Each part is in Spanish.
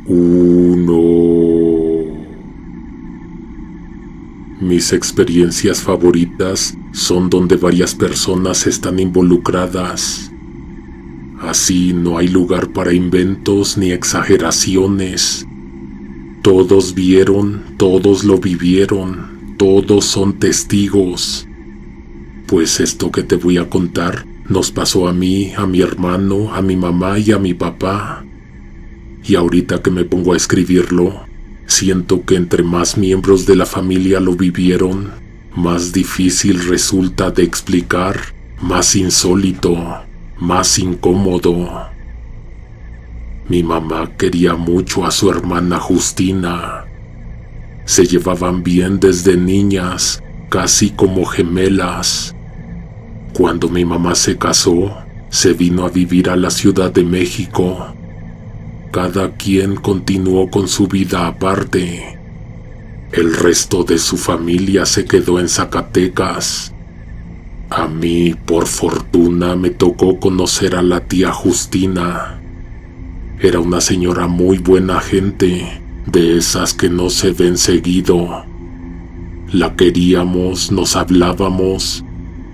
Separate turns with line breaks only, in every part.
1. Mis experiencias favoritas son donde varias personas están involucradas. Así no hay lugar para inventos ni exageraciones. Todos vieron, todos lo vivieron, todos son testigos. Pues esto que te voy a contar nos pasó a mí, a mi hermano, a mi mamá y a mi papá. Y ahorita que me pongo a escribirlo, siento que entre más miembros de la familia lo vivieron, más difícil resulta de explicar, más insólito, más incómodo. Mi mamá quería mucho a su hermana Justina. Se llevaban bien desde niñas, casi como gemelas. Cuando mi mamá se casó, se vino a vivir a la Ciudad de México. Cada quien continuó con su vida aparte. El resto de su familia se quedó en Zacatecas. A mí, por fortuna, me tocó conocer a la tía Justina. Era una señora muy buena gente, de esas que no se ven seguido. La queríamos, nos hablábamos.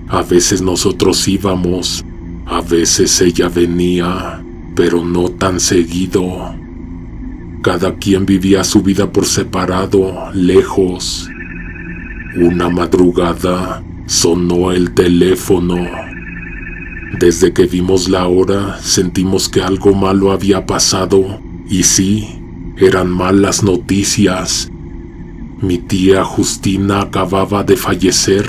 A veces nosotros íbamos, a veces ella venía, pero no tan seguido. Cada quien vivía su vida por separado, lejos. Una madrugada sonó el teléfono. Desde que vimos la hora, sentimos que algo malo había pasado, y sí, eran malas noticias. Mi tía Justina acababa de fallecer.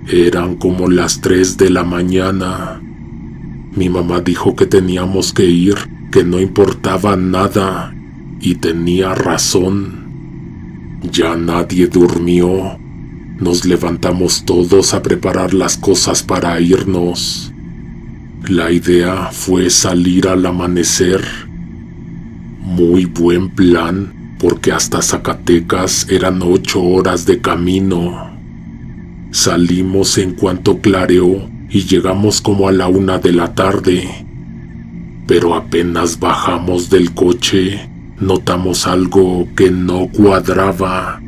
Eran como las 3 de la mañana. Mi mamá dijo que teníamos que ir, que no importaba nada, y tenía razón. Ya nadie durmió. Nos levantamos todos a preparar las cosas para irnos. La idea fue salir al amanecer. Muy buen plan, porque hasta Zacatecas eran 8 horas de camino. Salimos en cuanto clareó y llegamos como a la 1 de la tarde. Pero apenas bajamos del coche, notamos algo que no cuadraba.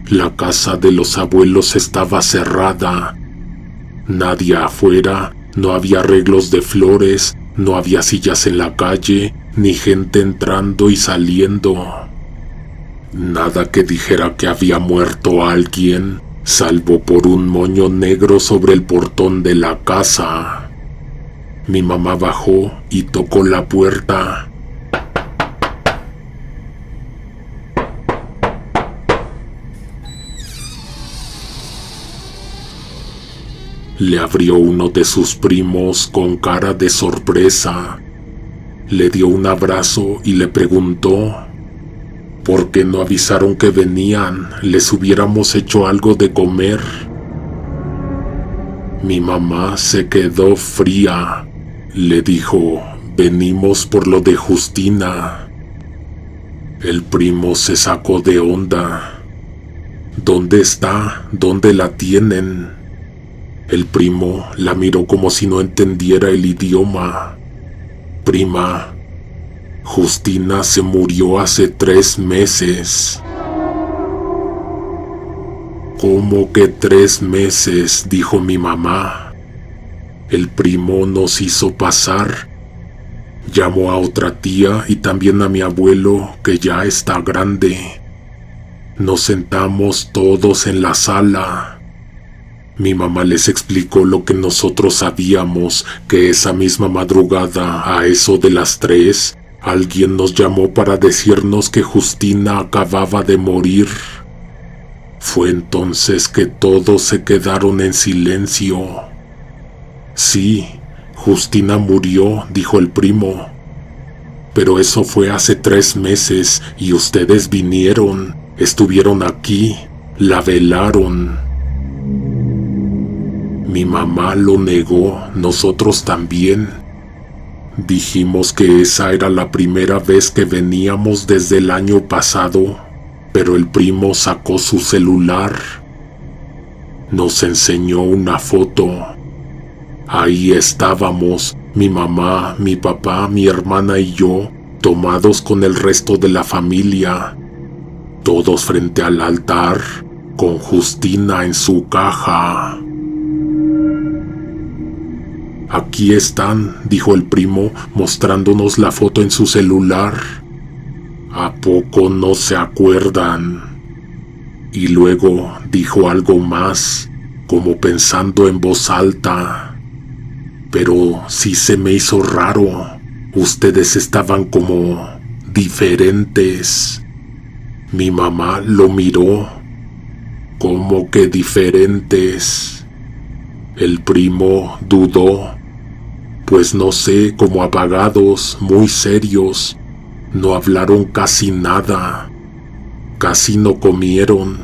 La casa de los abuelos estaba cerrada. Nadie afuera, no había arreglos de flores, no había sillas en la calle, ni gente entrando y saliendo. Nada que dijera que había muerto alguien, salvo por un moño negro sobre el portón de la casa. Mi mamá bajó y tocó la puerta. Le abrió uno de sus primos con cara de sorpresa. Le dio un abrazo y le preguntó: ¿por qué no avisaron que venían? Les hubiéramos hecho algo de comer. Mi mamá se quedó fría. Le dijo: venimos por lo de Justina. El primo se sacó de onda. ¿Dónde está? ¿Dónde la tienen? El primo la miró como si no entendiera el idioma. Prima, Justina se murió hace 3 meses. ¿Cómo que 3 meses? Dijo mi mamá. El primo nos hizo pasar. Llamó a otra tía y también a mi abuelo, que ya está grande. Nos sentamos todos en la sala. Mi mamá les explicó lo que nosotros sabíamos, que esa misma madrugada, a eso de las 3, alguien nos llamó para decirnos que Justina acababa de morir. Fue entonces que todos se quedaron en silencio. Sí, Justina murió, dijo el primo. Pero eso fue hace 3 meses y ustedes vinieron, estuvieron aquí, la velaron. Mi mamá lo negó, nosotros también. Dijimos que esa era la primera vez que veníamos desde el año pasado, pero el primo sacó su celular. Nos enseñó una foto. Ahí estábamos, mi mamá, mi papá, mi hermana y yo, tomados con el resto de la familia, todos frente al altar, con Justina en su caja. «Aquí están», dijo el primo, mostrándonos la foto en su celular. «¿A poco no se acuerdan?». Y luego dijo algo más, como pensando en voz alta. «Pero sí se me hizo raro. Ustedes estaban como diferentes». Mi mamá lo miró. «¿Cómo que diferentes?». El primo dudó. «Pues no sé, como apagados, muy serios. No hablaron casi nada. Casi no comieron.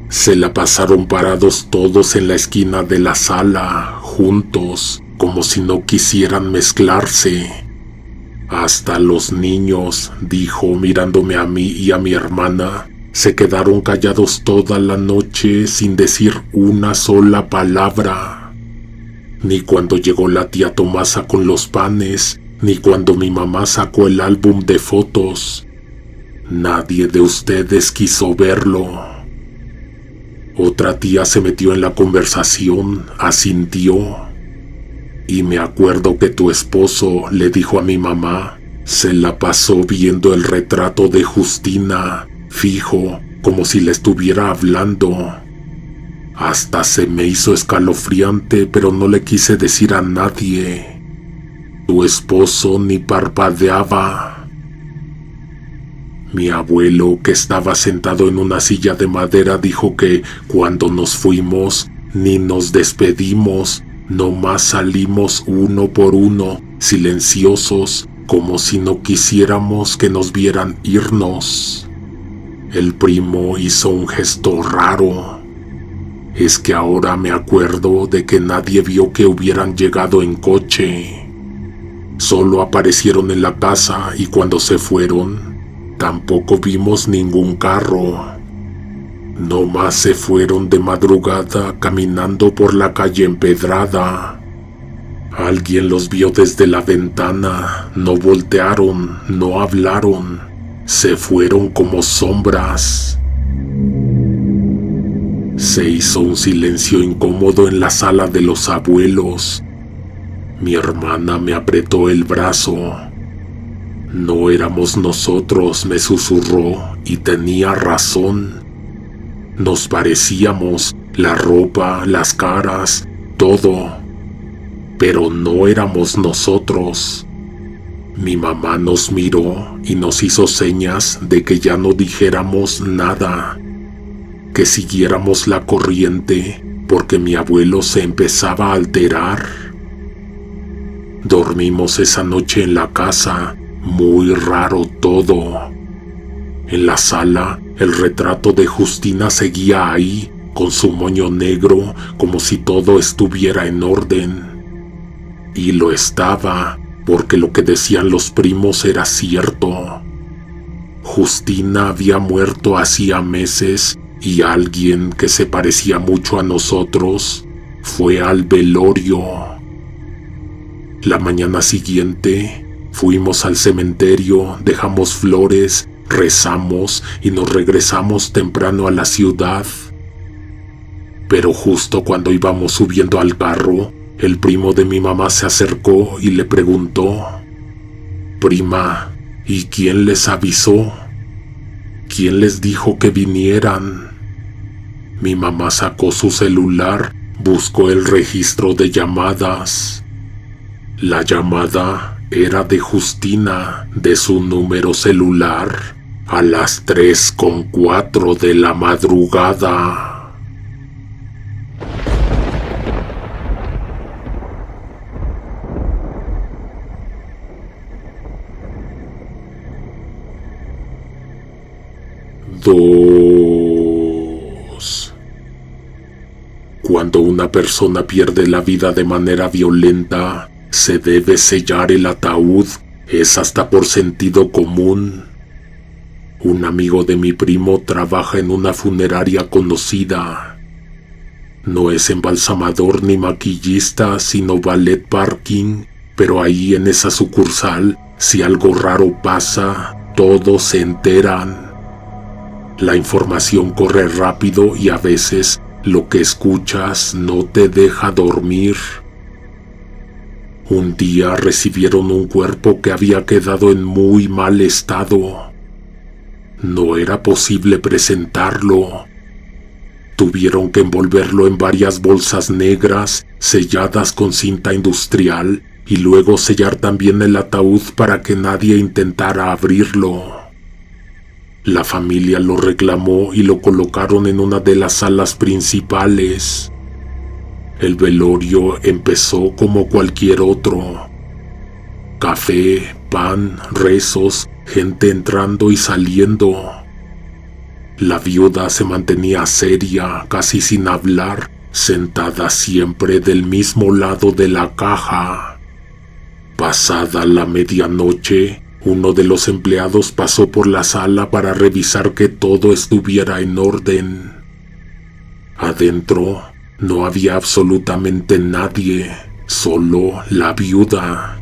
Se la pasaron parados todos en la esquina de la sala, juntos, como si no quisieran mezclarse. Hasta los niños», dijo mirándome a mí y a mi hermana, «se quedaron callados toda la noche sin decir una sola palabra. Ni cuando llegó la tía Tomasa con los panes, ni cuando mi mamá sacó el álbum de fotos. Nadie de ustedes quiso verlo». Otra tía se metió en la conversación, asintió. «Y me acuerdo que tu esposo», le dijo a mi mamá, «se la pasó viendo el retrato de Justina, fijo, como si le estuviera hablando. Hasta se me hizo escalofriante, pero no le quise decir a nadie. Tu esposo ni parpadeaba». Mi abuelo, que estaba sentado en una silla de madera, dijo que cuando nos fuimos ni nos despedimos, nomás salimos uno por uno, silenciosos, como si no quisiéramos que nos vieran irnos. El primo hizo un gesto raro. «Es que ahora me acuerdo de que nadie vio que hubieran llegado en coche. Solo aparecieron en la casa y cuando se fueron, tampoco vimos ningún carro. Nomás se fueron de madrugada caminando por la calle empedrada. Alguien los vio desde la ventana, no voltearon, no hablaron, se fueron como sombras». Se hizo un silencio incómodo en la sala de los abuelos. Mi hermana me apretó el brazo. «No éramos nosotros», me susurró, y tenía razón. Nos parecíamos, la ropa, las caras, todo. Pero no éramos nosotros. Mi mamá nos miró y nos hizo señas de que ya no dijéramos nada, que siguiéramos la corriente, porque mi abuelo se empezaba a alterar. Dormimos esa noche en la casa, muy raro todo. En la sala, el retrato de Justina seguía ahí, con su moño negro, como si todo estuviera en orden. Y lo estaba, porque lo que decían los primos era cierto. Justina había muerto hacía meses y alguien que se parecía mucho a nosotros fue al velorio. La mañana siguiente fuimos al cementerio, dejamos flores, rezamos y nos regresamos temprano a la ciudad. Pero justo cuando íbamos subiendo al carro, el primo de mi mamá se acercó y le preguntó: «Prima, ¿y quién les avisó? ¿Quién les dijo que vinieran?». Mi mamá sacó su celular, buscó el registro de llamadas. La llamada era de Justina, de su número celular, a las 3:04 de la madrugada. Cuando una persona pierde la vida de manera violenta, se debe sellar el ataúd, es hasta por sentido común. Un amigo de mi primo trabaja en una funeraria conocida. No es embalsamador ni maquillista, sino ballet parking, pero ahí en esa sucursal Si algo raro pasa, todos se enteran. La información corre rápido y a veces lo que escuchas no te deja dormir. Un día recibieron un cuerpo que había quedado en muy mal estado. No era posible presentarlo. Tuvieron que envolverlo en varias bolsas negras selladas con cinta industrial y luego sellar también el ataúd para que nadie intentara abrirlo. La familia lo reclamó y lo colocaron en una de las salas principales. El velorio empezó como cualquier otro. Café, pan, rezos, gente entrando y saliendo. La viuda se mantenía seria, casi sin hablar, sentada siempre del mismo lado de la caja. Pasada la medianoche, uno de los empleados pasó por la sala para revisar que todo estuviera en orden. Adentro no había absolutamente nadie, solo la viuda.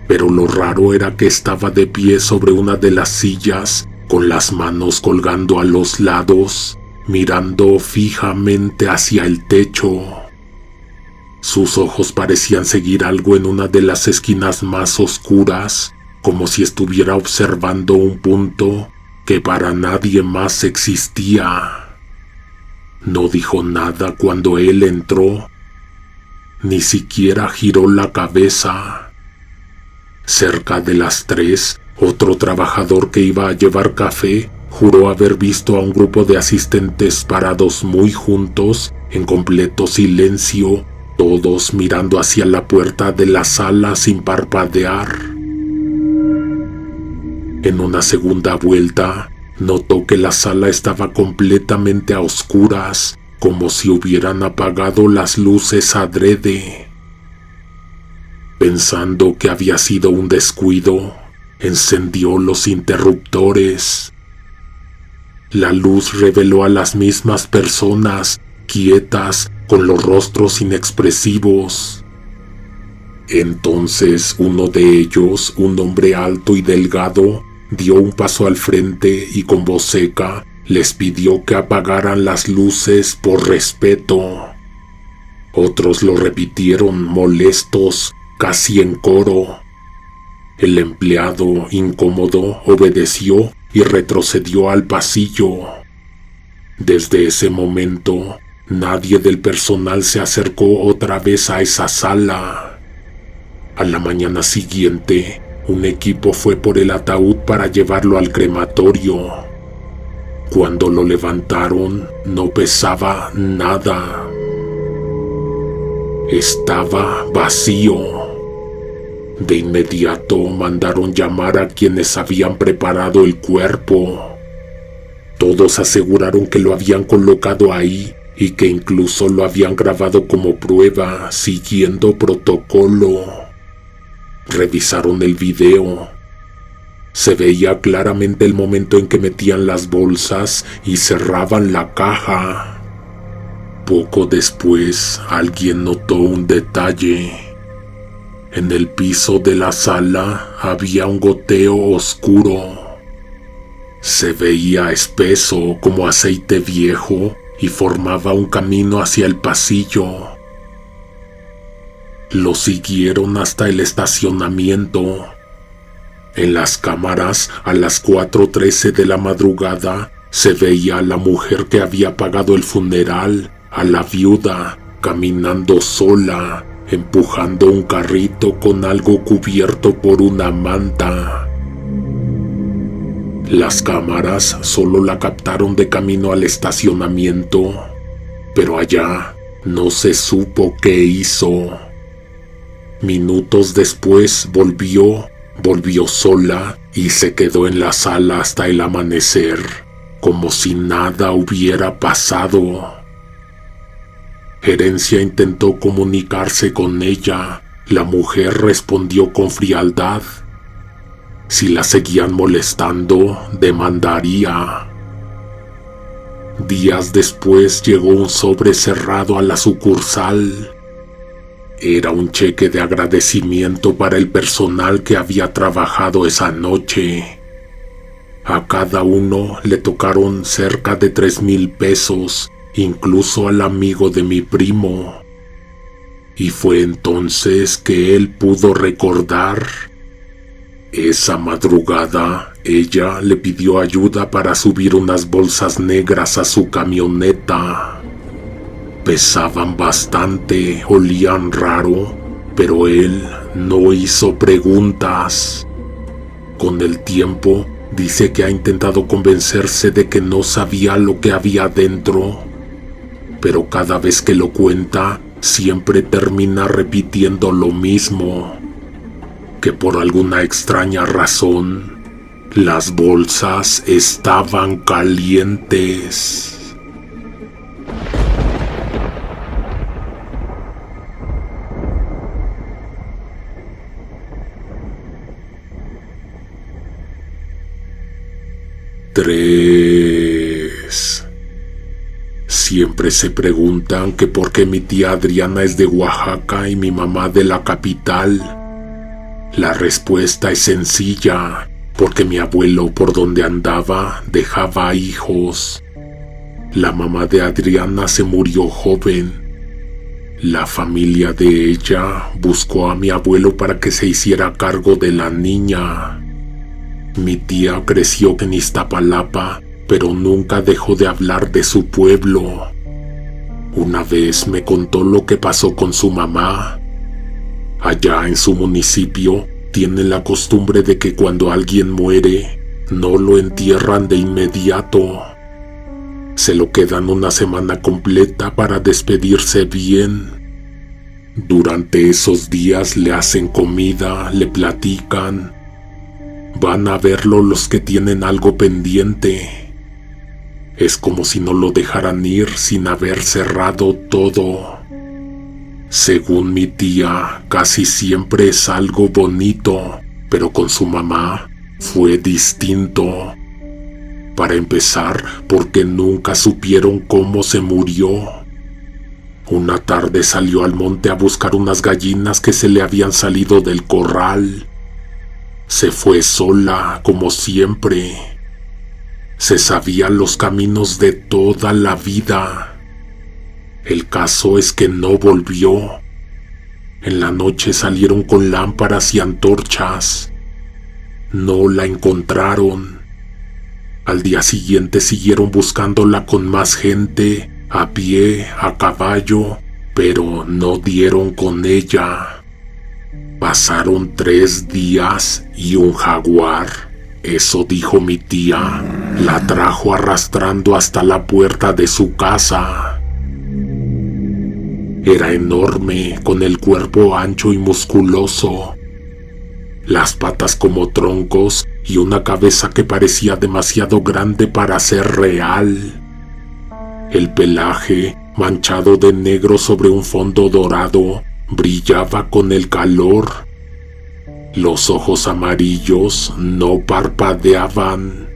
Pero lo raro era que estaba de pie sobre una de las sillas, con las manos colgando a los lados, mirando fijamente hacia el techo. Sus ojos parecían seguir algo en una de las esquinas más oscuras, como si estuviera observando un punto que para nadie más existía. No dijo nada cuando él entró, ni siquiera giró la cabeza. Cerca de las 3, otro trabajador que iba a llevar café juró haber visto a un grupo de asistentes parados muy juntos, en completo silencio, todos mirando hacia la puerta de la sala sin parpadear. En una segunda vuelta, notó que la sala estaba completamente a oscuras, como si hubieran apagado las luces adrede. Pensando que había sido un descuido, encendió los interruptores. La luz reveló a las mismas personas, quietas, con los rostros inexpresivos. Entonces uno de ellos, un hombre alto y delgado, dio un paso al frente y con voz seca les pidió que apagaran las luces por respeto. Otros lo repitieron molestos, casi en coro. El empleado, incómodo, obedeció y retrocedió al pasillo. Desde ese momento, nadie del personal se acercó otra vez a esa sala. A la mañana siguiente, un equipo fue por el ataúd para llevarlo al crematorio. Cuando lo levantaron, no pesaba nada. Estaba vacío. De inmediato mandaron llamar a quienes habían preparado el cuerpo. Todos aseguraron que lo habían colocado ahí y que incluso lo habían grabado como prueba, siguiendo protocolo. Revisaron el video. Se veía claramente el momento en que metían las bolsas y cerraban la caja. Poco después, alguien notó un detalle. En el piso de la sala había un goteo oscuro. Se veía espeso como aceite viejo y formaba un camino hacia el pasillo. Lo siguieron hasta el estacionamiento. En las cámaras, a las 4:13 de la madrugada, se veía a la mujer que había pagado el funeral, a la viuda, caminando sola, empujando un carrito con algo cubierto por una manta. Las cámaras solo la captaron de camino al estacionamiento, pero allá no se supo qué hizo. Minutos después volvió sola y se quedó en la sala hasta el amanecer, como si nada hubiera pasado. Gerencia intentó comunicarse con ella. La mujer respondió con frialdad. Si la seguían molestando, demandaría. Días después llegó un sobre cerrado a la sucursal. Era un cheque de agradecimiento para el personal que había trabajado esa noche. A cada uno le tocaron cerca de 3,000 pesos, incluso al amigo de mi primo. Y fue entonces que él pudo recordar. Esa madrugada, ella le pidió ayuda para subir unas bolsas negras a su camioneta. Pesaban bastante, olían raro, pero él no hizo preguntas. Con el tiempo, dice que ha intentado convencerse de que no sabía lo que había dentro, pero cada vez que lo cuenta, siempre termina repitiendo lo mismo, que por alguna extraña razón, las bolsas estaban calientes. Siempre se preguntan que por qué mi tía Adriana es de Oaxaca y mi mamá de la capital. La respuesta es sencilla, porque mi abuelo por donde andaba dejaba hijos. La mamá de Adriana se murió joven. La familia de ella buscó a mi abuelo para que se hiciera cargo de la niña. Mi tía creció en Iztapalapa, pero nunca dejó de hablar de su pueblo. Una vez me contó lo que pasó con su mamá. Allá en su municipio tienen la costumbre de que cuando alguien muere, no lo entierran de inmediato. Se lo quedan una semana completa para despedirse bien. Durante esos días le hacen comida, le platican. Van a verlo los que tienen algo pendiente. Es como si no lo dejaran ir sin haber cerrado todo. Según mi tía, casi siempre es algo bonito, pero con su mamá fue distinto. Para empezar, porque nunca supieron cómo se murió. Una tarde salió al monte a buscar unas gallinas que se le habían salido del corral. Se fue sola, como siempre. Se sabía los caminos de toda la vida. El caso es que no volvió. En la noche salieron con lámparas y antorchas. No la encontraron. Al día siguiente siguieron buscándola con más gente, a pie, a caballo, pero no dieron con ella. Pasaron 3 días y un jaguar, eso dijo mi tía, la trajo arrastrando hasta la puerta de su casa. Era enorme, con el cuerpo ancho y musculoso, las patas como troncos y una cabeza que parecía demasiado grande para ser real. El pelaje, manchado de negro sobre un fondo dorado, brillaba con el calor. Los ojos amarillos no parpadeaban.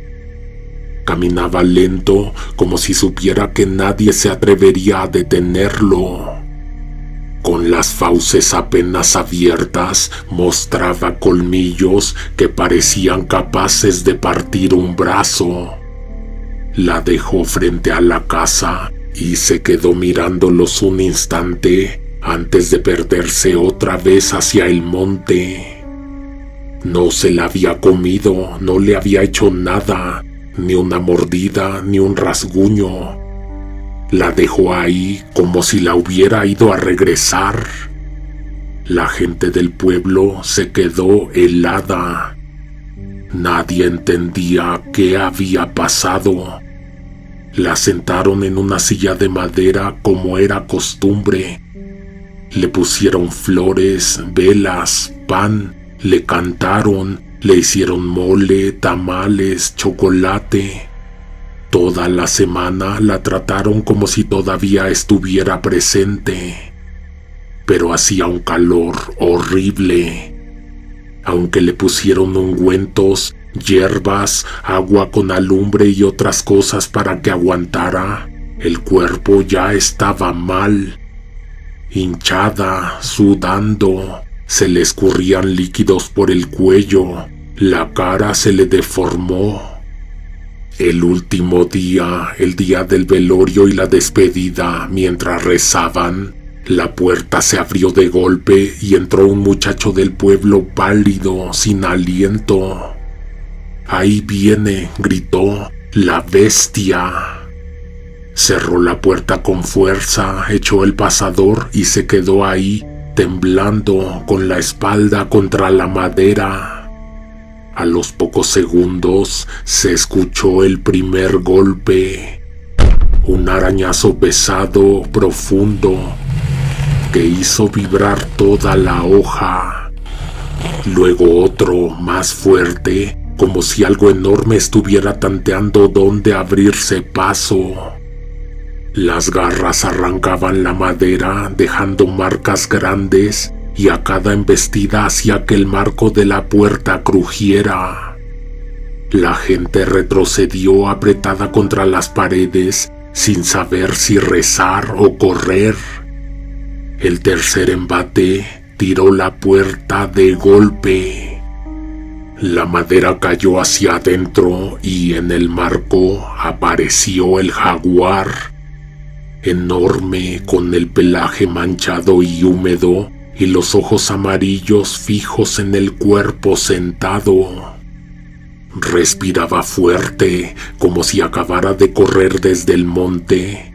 Caminaba lento, como si supiera que nadie se atrevería a detenerlo. Con las fauces apenas abiertas, mostraba colmillos que parecían capaces de partir un brazo. La dejó frente a la casa y se quedó mirándolos un instante antes de perderse otra vez hacia el monte. No se la había comido, no le había hecho nada, ni una mordida, ni un rasguño. La dejó ahí como si la hubiera ido a regresar. La gente del pueblo se quedó helada. Nadie entendía qué había pasado. La sentaron en una silla de madera como era costumbre. Le pusieron flores, velas, pan, le cantaron, le hicieron mole, tamales, chocolate. Toda la semana la trataron como si todavía estuviera presente. Pero hacía un calor horrible. Aunque le pusieron ungüentos, hierbas, agua con alumbre y otras cosas para que aguantara, el cuerpo ya estaba mal. hinchada, sudando, se le escurrían líquidos por el cuello, la cara se le deformó. El último día, el día del velorio y la despedida, mientras rezaban, la puerta se abrió de golpe y entró un muchacho del pueblo pálido, sin aliento. «Ahí viene», gritó, «la bestia». Cerró la puerta con fuerza, echó el pasador y se quedó ahí, temblando, con la espalda contra la madera. A los pocos segundos se escuchó el primer golpe, un arañazo pesado, profundo, que hizo vibrar toda la hoja. Luego otro, más fuerte, como si algo enorme estuviera tanteando dónde abrirse paso. Las garras arrancaban la madera, dejando marcas grandes, y a cada embestida hacía que el marco de la puerta crujiera. La gente retrocedió apretada contra las paredes, sin saber si rezar o correr. El tercer embate tiró la puerta de golpe. La madera cayó hacia adentro y en el marco apareció el jaguar, enorme, con el pelaje manchado y húmedo y los ojos amarillos fijos en el cuerpo sentado. Respiraba fuerte, como si acabara de correr desde el monte,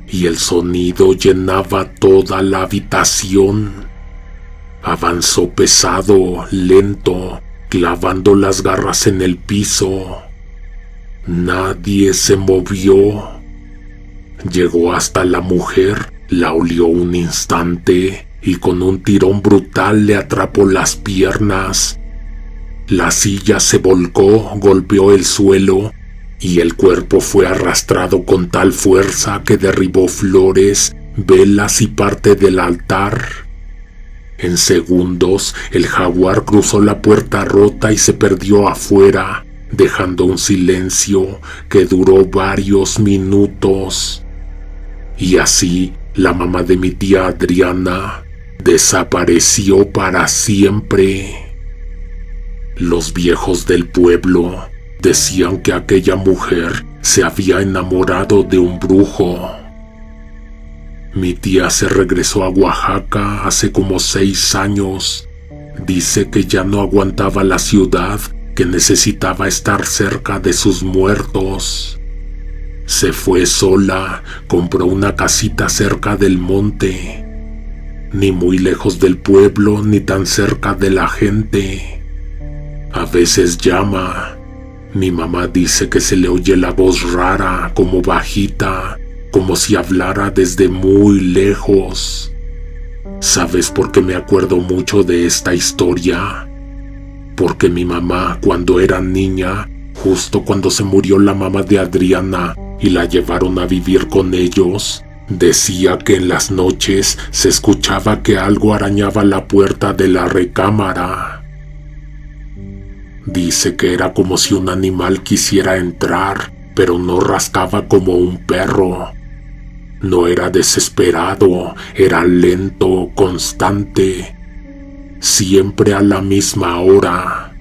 y el sonido llenaba toda la habitación. Avanzó pesado, lento, clavando las garras en el piso. Nadie se movió. Llegó hasta la mujer, la olió un instante y con un tirón brutal le atrapó las piernas. La silla se volcó, golpeó el suelo y el cuerpo fue arrastrado con tal fuerza que derribó flores, velas y parte del altar. En segundos, el jaguar cruzó la puerta rota y se perdió afuera, dejando un silencio que duró varios minutos. Y así, la mamá de mi tía Adriana desapareció para siempre. Los viejos del pueblo decían que aquella mujer se había enamorado de un brujo. Mi tía se regresó a Oaxaca hace como 6 años. Dice que ya no aguantaba la ciudad, que necesitaba estar cerca de sus muertos. Se fue sola, compró una casita cerca del monte, ni muy lejos del pueblo ni tan cerca de la gente. A veces llama. Mi mamá dice que se le oye la voz rara, como bajita, como si hablara desde muy lejos. ¿Sabes por qué me acuerdo mucho de esta historia? Porque mi mamá, cuando era niña, justo cuando se murió la mamá de Adriana y la llevaron a vivir con ellos, decía que en las noches se escuchaba que algo arañaba la puerta de la recámara. Dice que era como si un animal quisiera entrar, pero no rascaba como un perro. No era desesperado, era lento, constante, siempre a la misma hora.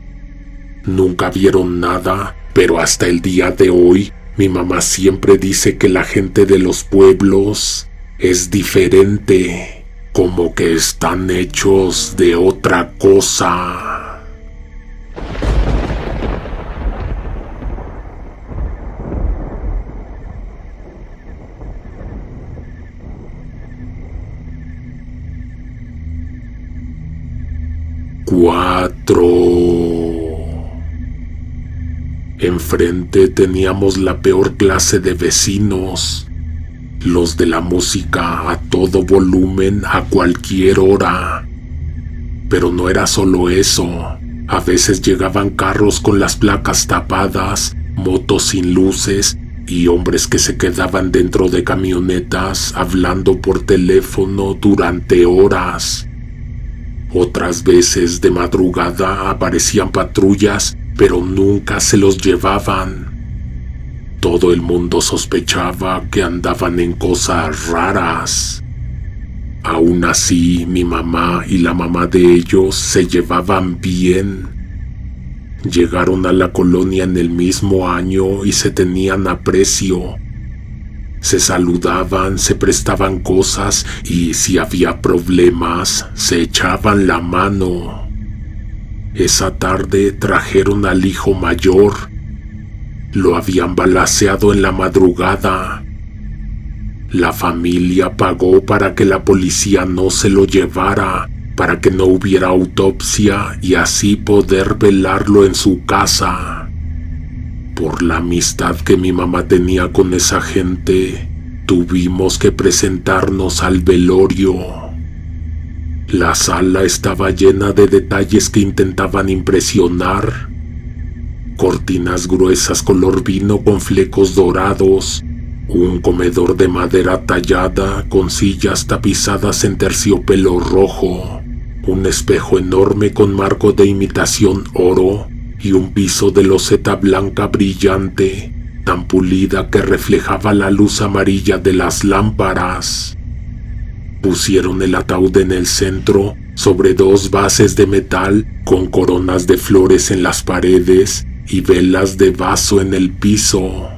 Nunca vieron nada, pero hasta el día de hoy, mi mamá siempre dice que la gente de los pueblos es diferente, como que están hechos de otra cosa. Enfrente teníamos la peor clase de vecinos, los de la música a todo volumen a cualquier hora. Pero no era solo eso, a veces llegaban carros con las placas tapadas, motos sin luces y hombres que se quedaban dentro de camionetas hablando por teléfono durante horas. Otras veces de madrugada aparecían patrullas, pero nunca se los llevaban. Todo el mundo sospechaba que andaban en cosas raras. Aún así, mi mamá y la mamá de ellos se llevaban bien. Llegaron a la colonia en el mismo año y se tenían aprecio. Se saludaban, se prestaban cosas y si había problemas, se echaban la mano. Esa tarde trajeron al hijo mayor. Lo habían balaceado en la madrugada. La familia pagó para que la policía no se lo llevara, para que no hubiera autopsia y así poder velarlo en su casa. Por la amistad que mi mamá tenía con esa gente, tuvimos que presentarnos al velorio. La sala estaba llena de detalles que intentaban impresionar. Cortinas gruesas color vino con flecos dorados, un comedor de madera tallada con sillas tapizadas en terciopelo rojo, un espejo enorme con marco de imitación oro y un piso de loseta blanca brillante, tan pulida que reflejaba la luz amarilla de las lámparas. Pusieron el ataúd en el centro, sobre dos bases de metal con coronas de flores en las paredes y velas de vaso en el piso.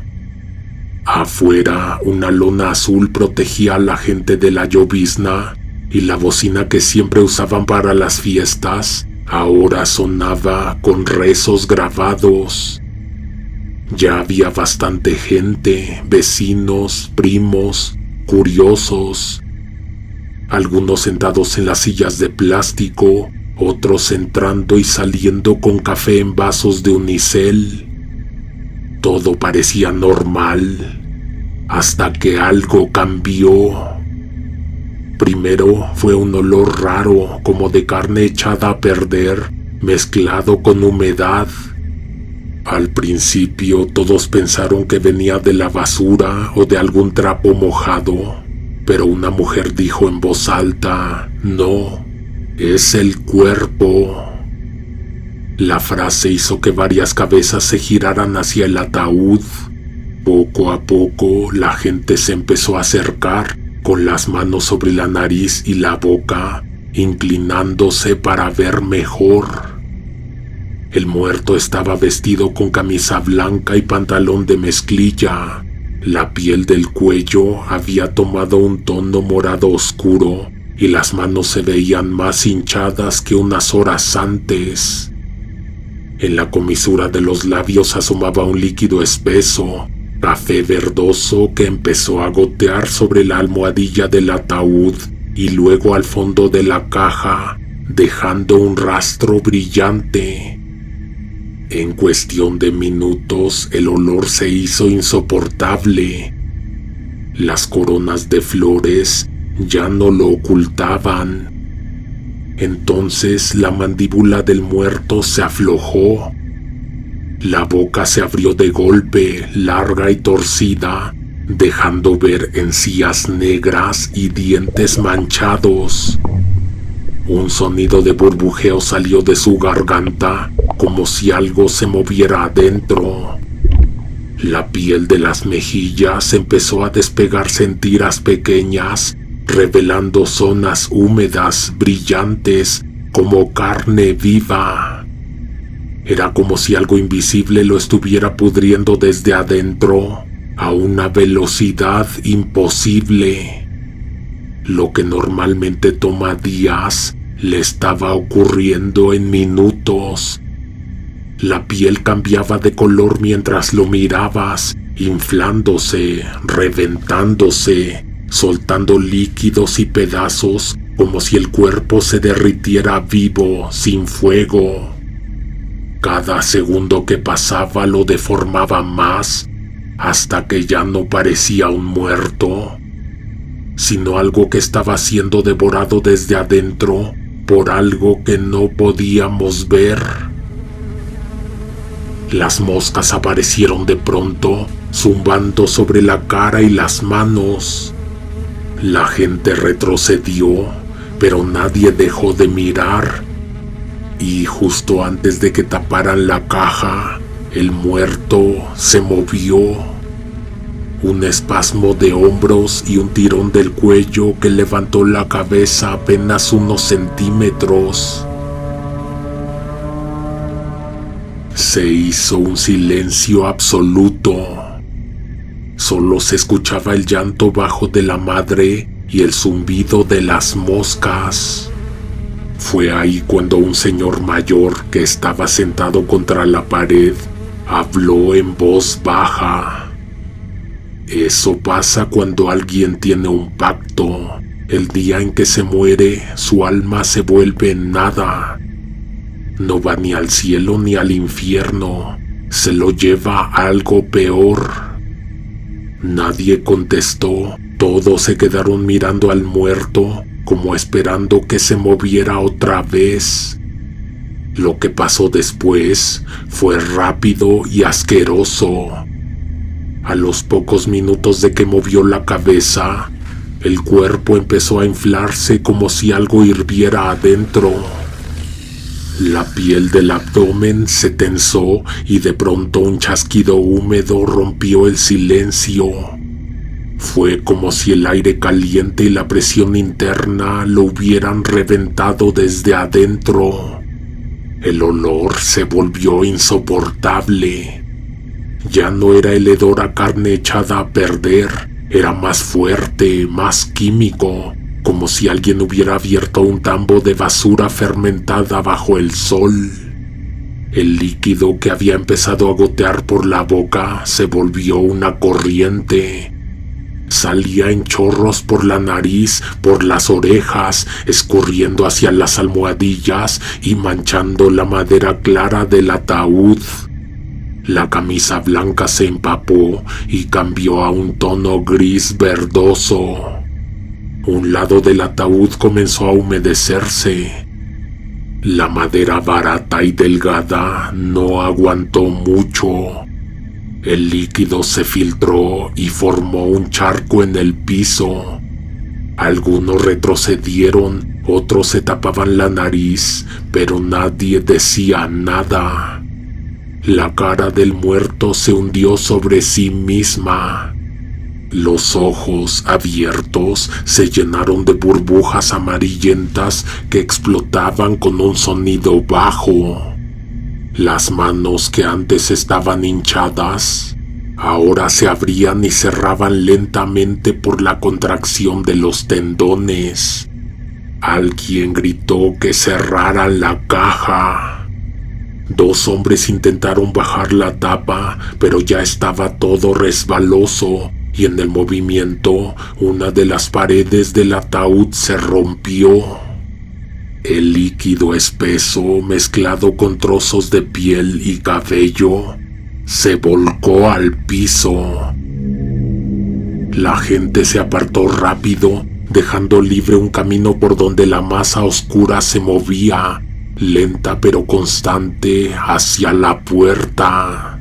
Afuera, una lona azul protegía a la gente de la llovizna y la bocina que siempre usaban para las fiestas ahora sonaba con rezos grabados. Ya había bastante gente, vecinos, primos, curiosos. Algunos sentados en las sillas de plástico, otros entrando y saliendo con café en vasos de unicel. Todo parecía normal, hasta que algo cambió. Primero fue un olor raro, como de carne echada a perder, mezclado con humedad. Al principio todos pensaron que venía de la basura o de algún trapo mojado, pero una mujer dijo en voz alta: «No, es el cuerpo». La frase hizo que varias cabezas se giraran hacia el ataúd. Poco a poco la gente se empezó a acercar, con las manos sobre la nariz y la boca, inclinándose para ver mejor. El muerto estaba vestido con camisa blanca y pantalón de mezclilla. La piel del cuello había tomado un tono morado oscuro y las manos se veían más hinchadas que unas horas antes. En la comisura de los labios asomaba un líquido espeso, café verdoso, que empezó a gotear sobre la almohadilla del ataúd y luego al fondo de la caja, dejando un rastro brillante. En cuestión de minutos, el olor se hizo insoportable. Las coronas de flores ya no lo ocultaban. Entonces la mandíbula del muerto se aflojó. La boca se abrió de golpe, larga y torcida, dejando ver encías negras y dientes manchados. Un sonido de burbujeo salió de su garganta, como si algo se moviera adentro. La piel de las mejillas empezó a despegarse en tiras pequeñas, revelando zonas húmedas, brillantes, como carne viva. Era como si algo invisible lo estuviera pudriendo desde adentro, a una velocidad imposible. Lo que normalmente toma días, le estaba ocurriendo en minutos. La piel cambiaba de color mientras lo mirabas, inflándose, reventándose, soltando líquidos y pedazos, como si el cuerpo se derritiera vivo, sin fuego. Cada segundo que pasaba lo deformaba más, hasta que ya no parecía un muerto, sino algo que estaba siendo devorado desde adentro por algo que no podíamos ver. Las moscas aparecieron de pronto, zumbando sobre la cara y las manos. La gente retrocedió, pero nadie dejó de mirar. Y justo antes de que taparan la caja, el muerto se movió. un espasmo de hombros y un tirón del cuello que levantó la cabeza apenas unos centímetros. Se hizo un silencio absoluto. Solo se escuchaba el llanto bajo de la madre y el zumbido de las moscas. Fue ahí cuando un señor mayor que estaba sentado contra la pared habló en voz baja. Eso pasa cuando alguien tiene un pacto. El día en que se muere, su alma se vuelve nada. No va ni al cielo ni al infierno. Se lo lleva algo peor. Nadie contestó. Todos se quedaron mirando al muerto, como esperando que se moviera otra vez. Lo que pasó después fue rápido y asqueroso. A los pocos minutos de que movió la cabeza, el cuerpo empezó a inflarse como si algo hirviera adentro. La piel del abdomen se tensó y de pronto un chasquido húmedo rompió el silencio. Fue como si el aire caliente y la presión interna lo hubieran reventado desde adentro. El olor se volvió insoportable. Ya no era el hedor a carne echada a perder, era más fuerte, más químico, como si alguien hubiera abierto un tambo de basura fermentada bajo el sol. El líquido que había empezado a gotear por la boca se volvió una corriente. Salía en chorros por la nariz, por las orejas, escurriendo hacia las almohadillas y manchando la madera clara del ataúd. La camisa blanca se empapó y cambió a un tono gris verdoso. Un lado del ataúd comenzó a humedecerse. La madera barata y delgada no aguantó mucho. El líquido se filtró y formó un charco en el piso. Algunos retrocedieron, otros se tapaban la nariz, pero nadie decía nada. La cara del muerto se hundió sobre sí misma. Los ojos abiertos se llenaron de burbujas amarillentas que explotaban con un sonido bajo. Las manos que antes estaban hinchadas, ahora se abrían y cerraban lentamente por la contracción de los tendones. Alguien gritó que cerraran la caja. 2 hombres intentaron bajar la tapa, pero ya estaba todo resbaloso y en el movimiento una de las paredes del ataúd se rompió. El líquido espeso, mezclado con trozos de piel y cabello, se volcó al piso. La gente se apartó rápido, dejando libre un camino por donde la masa oscura se movía, lenta pero constante, hacia la puerta.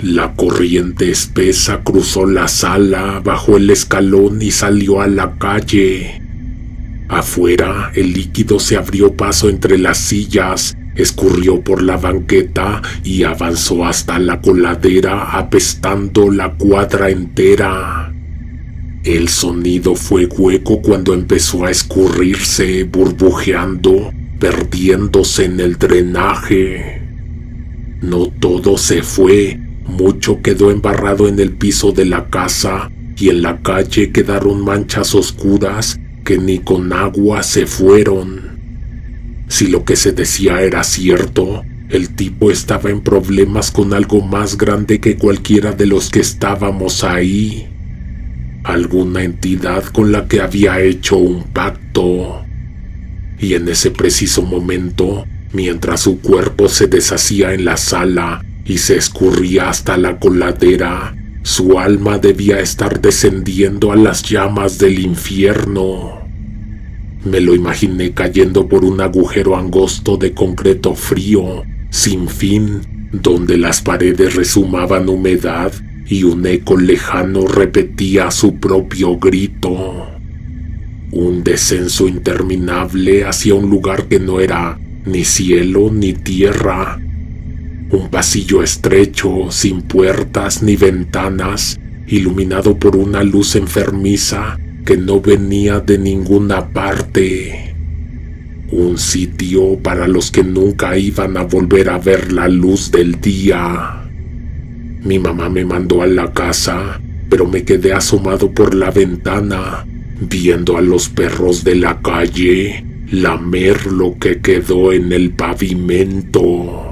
La corriente espesa cruzó la sala, bajó el escalón y salió a la calle. Afuera, el líquido se abrió paso entre las sillas, escurrió por la banqueta y avanzó hasta la coladera, apestando la cuadra entera. El sonido fue hueco cuando empezó a escurrirse, burbujeando, perdiéndose en el drenaje. No todo se fue, mucho quedó embarrado en el piso de la casa y en la calle quedaron manchas oscuras que ni con agua se fueron. Si lo que se decía era cierto, el tipo estaba en problemas con algo más grande que cualquiera de los que estábamos ahí. Alguna entidad con la que había hecho un pacto. Y en ese preciso momento, mientras su cuerpo se deshacía en la sala y se escurría hasta la coladera, su alma debía estar descendiendo a las llamas del infierno. Me lo imaginé cayendo por un agujero angosto de concreto frío, sin fin, donde las paredes rezumaban humedad y un eco lejano repetía su propio grito. Un descenso interminable hacia un lugar que no era ni cielo ni tierra. Un pasillo estrecho, sin puertas ni ventanas, iluminado por una luz enfermiza que no venía de ninguna parte. Un sitio para los que nunca iban a volver a ver la luz del día. Mi mamá me mandó a la casa, pero me quedé asomado por la ventana, viendo a los perros de la calle lamer lo que quedó en el pavimento.